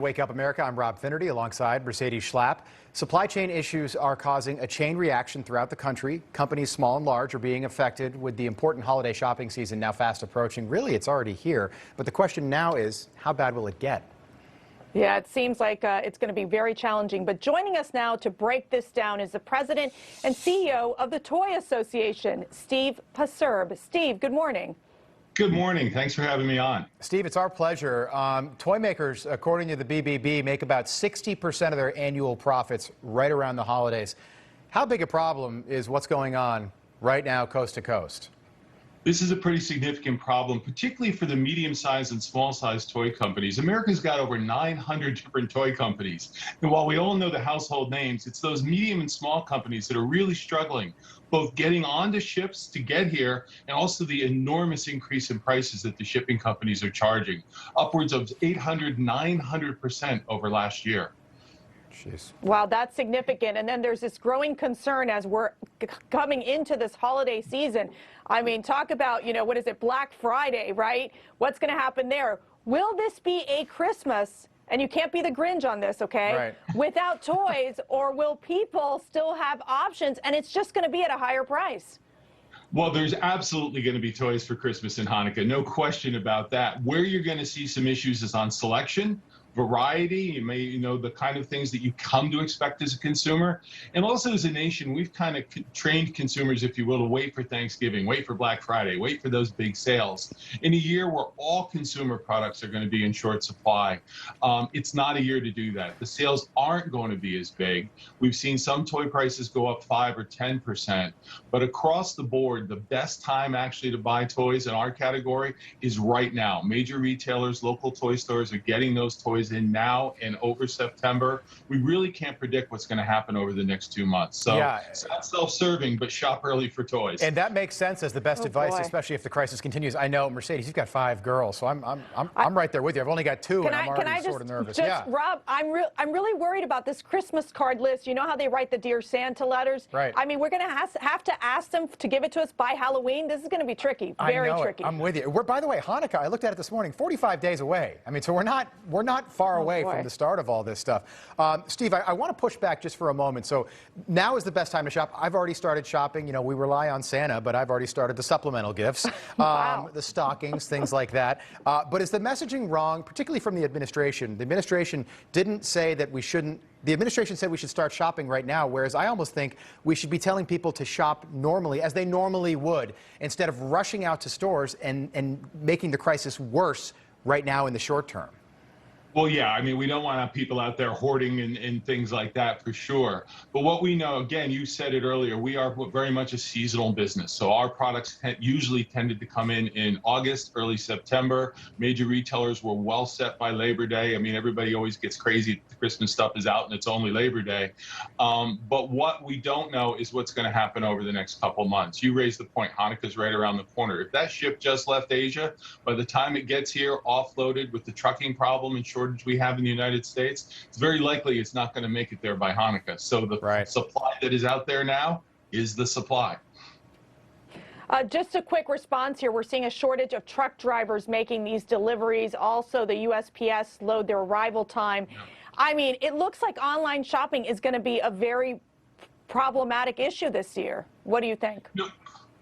Wake Up America, I'm Rob Finnerty alongside Mercedes Schlapp. Supply chain issues are causing a chain reaction throughout the country. Companies small and large are being affected with the important holiday shopping season now fast approaching. Really, it's already here. But the question now is, how bad will it get? Yeah, it seems like it's going to be very challenging. But joining us now to break this down is the president and CEO of the Toy Association, Steve Pasierb. Steve, good morning. Good morning. Thanks for having me on. Steve, it's our pleasure. Toy makers, according to the BBB, make about 60% of their annual profits right around the holidays. How big a problem is what's going on right now coast to coast? This is a pretty significant problem, particularly for the medium-sized and small-sized toy companies. America's got over 900 different toy companies. And while we all know the household names, it's those medium and small companies that are really struggling, both getting onto ships to get here and also the enormous increase in prices that the shipping companies are charging, upwards of 800, 900% over last year. Jeez. Wow, that's significant. And then there's this growing concern as we're coming into this holiday season. I mean, talk about, what is it, Black Friday, right? What's going to happen there? Will this be a Christmas, and you can't be the Grinch on this, okay, right, without toys, or will people still have options and it's just going to be at a higher price? Well, there's absolutely going to be toys for Christmas and Hanukkah, no question about that. Where you're going to see some issues is on selection, variety, you may the kind of things that you come to expect as a consumer. And also as a nation, we've kind of trained consumers, if you will, to wait for Thanksgiving, wait for Black Friday, wait for those big sales. In a year where all consumer products are going to be in short supply, it's not a year to do that. The sales aren't going to be as big. We've seen some toy prices go up 5 or 10%, but across the board, the best time actually to buy toys in our category is right now. Major retailers, local toy stores are getting those toys in now and over September. We really can't predict what's going to happen over the next 2 months. So yeah, it's not self-serving, but shop early for toys. And that makes sense as the best advice, especially if the crisis continues. I know, Mercedes, you've got 5 girls, so I'm right there with you. I've only got 2, and I'm already sort of nervous. Yeah. Rob, I'm really worried about this Christmas card list. You know how they write the Dear Santa letters? Right. I mean, we're going to have to ask them to give it to us by Halloween. This is going to be tricky, very tricky. I'm with you. By the way, Hanukkah, I looked at it this morning, 45 days away. I mean, so we're not far away from the start of all this stuff. Steve, I want to push back just for a moment. So now is the best time to shop. I've already started shopping. We rely on Santa, but I've already started the supplemental gifts, the stockings, things like that. But is the messaging wrong, particularly from the administration? The administration didn't say that we shouldn't. The administration said we should start shopping right now, whereas I almost think we should be telling people to shop normally, as they normally would, instead of rushing out to stores and making the crisis worse right now in the short term. Well, yeah, I mean, we don't want to have people out there hoarding and things like that for sure. But what we know, again, you said it earlier, we are very much a seasonal business. So our products usually tended to come in August, early September. Major retailers were well set by Labor Day. I mean, everybody always gets crazy. The Christmas stuff is out and it's only Labor Day. But what we don't know is what's going to happen over the next couple months. You raised the point, Hanukkah's right around the corner. If that ship just left Asia, by the time it gets here, offloaded with the trucking problem and shortage we have in the United States, it's very likely it's not going to make it there by Hanukkah. So the supply that is out there now is the supply. Just a quick response here. We're seeing a shortage of truck drivers making these deliveries. Also, the USPS slowed their arrival time. Yeah. I mean, it looks like online shopping is going to be a very problematic issue this year. What do you think? No.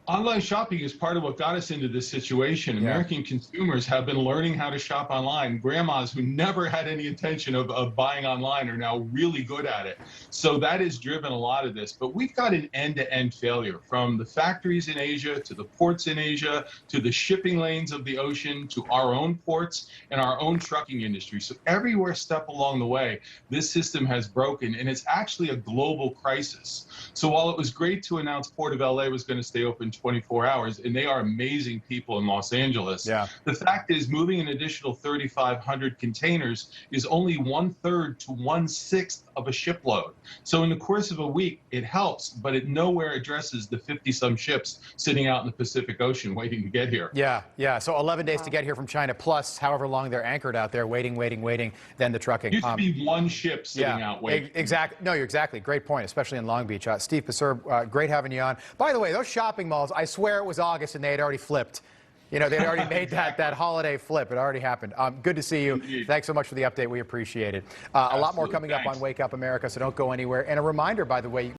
Online shopping is part of what got us into this situation. American consumers have been learning how to shop online. Grandmas who never had any intention of buying online are now really good at it. So that has driven a lot of this. But we've got an end-to-end failure, from the factories in Asia to the ports in Asia to the shipping lanes of the ocean to our own ports and our own trucking industry. So everywhere step along the way, this system has broken, and it's actually a global crisis. So while it was great to announce Port of LA was going to stay open 24 hours, and they are amazing people in Los Angeles. Yeah. The fact is, moving an additional 3,500 containers is only 1/3 to 1/6 of a shipload. So in the course of a week, it helps, but it nowhere addresses the 50-some ships sitting out in the Pacific Ocean waiting to get here. Yeah. So 11 days to get here from China, plus however long they're anchored out there, waiting, then the trucking. Used to be one ship sitting out waiting. Exactly. No, you're exactly. Great point, especially in Long Beach. Steve Pasierb, great having you on. By the way, those shopping malls, I swear it was August and they had already flipped. You know, they'd already made that holiday flip. It already happened. Good to see you. Indeed. Thanks so much for the update. We appreciate it. A lot more coming up on Wake Up America, so don't go anywhere. And a reminder, by the way,